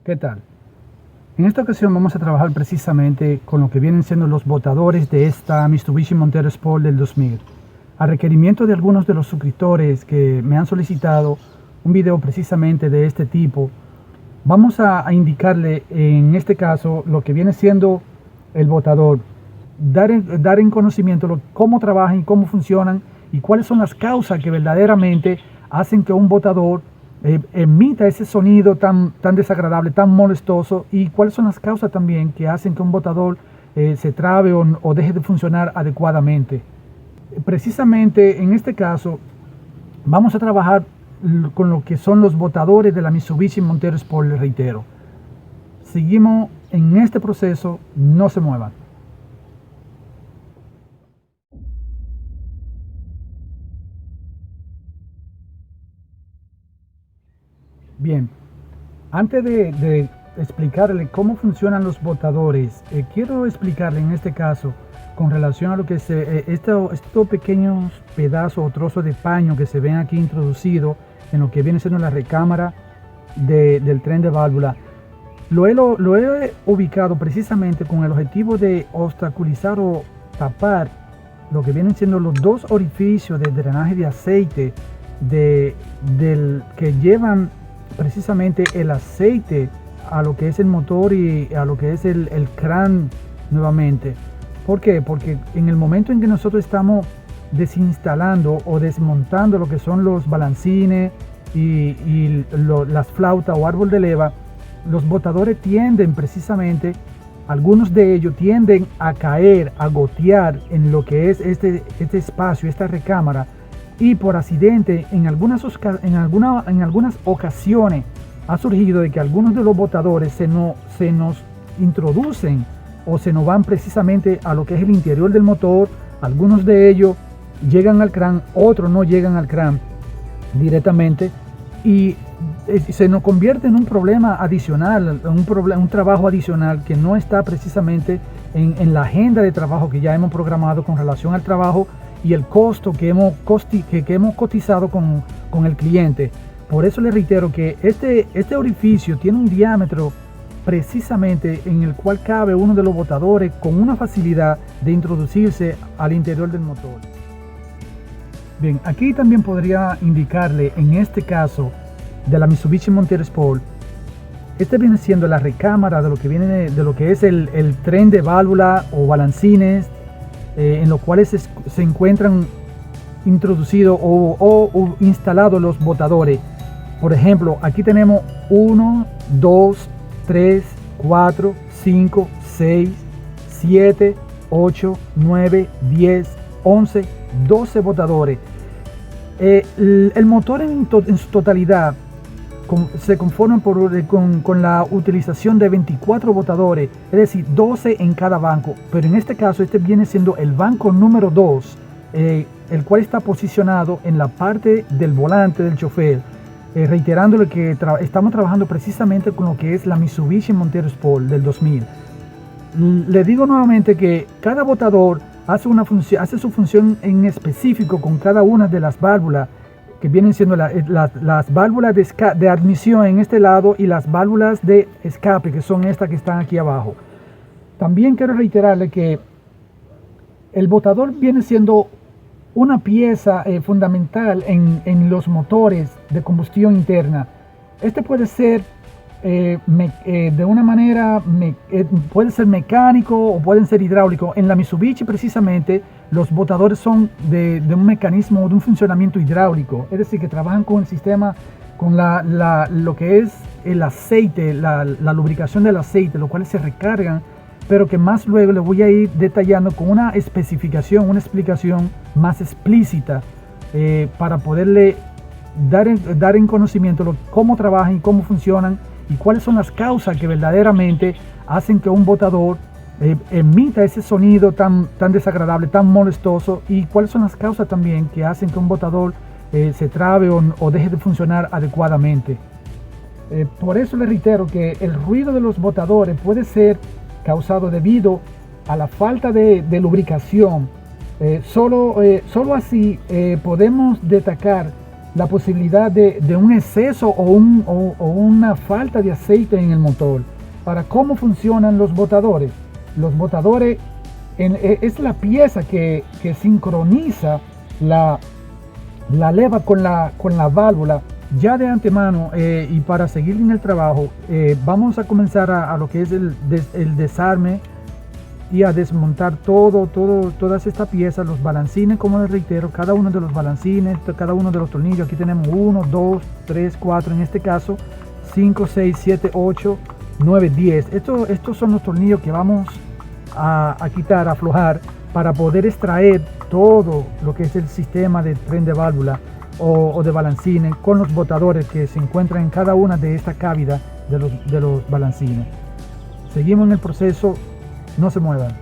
¿Qué tal? En esta ocasión vamos a trabajar precisamente con lo que vienen siendo los botadores de esta Mitsubishi Montero Sport del 2000. A requerimiento de algunos de los suscriptores que me han solicitado un video precisamente de este tipo, vamos a indicarle en este caso lo que viene siendo el botador, dar en conocimiento cómo trabajan y cómo funcionan y cuáles son las causas que verdaderamente hacen que un botador emita ese sonido tan desagradable, tan molestoso, y cuáles son las causas también que hacen que un botador se trabe o deje de funcionar adecuadamente. Precisamente en este caso vamos a trabajar con lo que son los botadores de la Mitsubishi Montero Sport, les reitero. Seguimos en este proceso, no se muevan. Bien, antes de explicarle cómo funcionan los botadores, quiero explicarle en este caso con relación a lo que estos pequeños pedazos o trozos de paño que se ven aquí introducidos en lo que viene siendo la recámara del tren de válvula. Lo he ubicado precisamente con el objetivo de obstaculizar o tapar lo que vienen siendo los dos orificios de drenaje de aceite que llevan precisamente el aceite a lo que es el motor y a lo que es el crán nuevamente. ¿Por qué? Porque en el momento en que nosotros estamos desinstalando o desmontando lo que son los balancines las flautas o árbol de leva, los botadores tienden precisamente, algunos de ellos tienden a caer, a gotear en lo que es este espacio, esta recámara, y por accidente en algunas ocasiones ha surgido de que algunos de los botadores se nos introducen o se nos van precisamente a lo que es el interior del motor. Algunos de ellos llegan al crán, otros no llegan al crán directamente, y se nos convierte en un problema adicional, un trabajo adicional que no está precisamente en la agenda de trabajo que ya hemos programado con relación al trabajo y el costo que hemos cotizado con el cliente. Por eso les reitero que este orificio tiene un diámetro precisamente en el cual cabe uno de los botadores con una facilidad de introducirse al interior del motor. Bien, aquí también podría indicarle, en este caso de la Mitsubishi Montero Sport, este viene siendo la recámara de lo que es el tren de válvula o balancines, en los cuales se encuentran introducidos o instalados los botadores. Por ejemplo, aquí tenemos 1, 2, 3, 4, 5, 6, 7, 8, 9, 10, 11, 12 botadores. El motor en su totalidad se conforma con la utilización de 24 botadores, es decir, 12 en cada banco, pero en este caso este viene siendo el banco número 2, el cual está posicionado en la parte del volante del chofer, reiterándole que estamos trabajando precisamente con lo que es la Mitsubishi Montero Sport del 2000. Le digo nuevamente que cada botador hace su función en específico con cada una de las válvulas que vienen siendo las válvulas de admisión en este lado y las válvulas de escape, que son estas que están aquí abajo. También quiero reiterarle que el botador viene siendo una pieza fundamental en los motores de combustión interna. Este puede ser de una manera, puede ser mecánico o pueden ser hidráulico. En la Mitsubishi precisamente los botadores son de un mecanismo, de un funcionamiento hidráulico, es decir, que trabajan con el sistema, con lo que es el aceite, la lubricación del aceite, los cuales se recargan, pero que más luego le voy a ir detallando con una especificación, una explicación más explícita para poderle dar en conocimiento cómo trabajan y cómo funcionan y cuáles son las causas que verdaderamente hacen que un botador emita ese sonido tan desagradable, tan molestoso, y cuáles son las causas también que hacen que un botador se trabe o deje de funcionar adecuadamente. Por eso les reitero que el ruido de los botadores puede ser causado debido a la falta de lubricación. Solo así podemos detectar la posibilidad de un exceso o una falta de aceite en el motor. Para cómo funcionan los botadores. Los botadores es la pieza que sincroniza la leva con la válvula ya de antemano. Y para seguir en el trabajo, vamos a comenzar a lo que es el desarme y a desmontar todas estas piezas, los balancines, como les reitero, cada uno de los balancines, cada uno de los tornillos. Aquí tenemos 1, 2, 3, 4, en este caso 5, 6, 7, 8, 9, 10. Estos son los tornillos que vamos a quitar, a aflojar, para poder extraer todo lo que es el sistema de tren de válvula o de balancines, con los botadores que se encuentran en cada una de estas cavidades de los balancines. Seguimos en el proceso, no se muevan.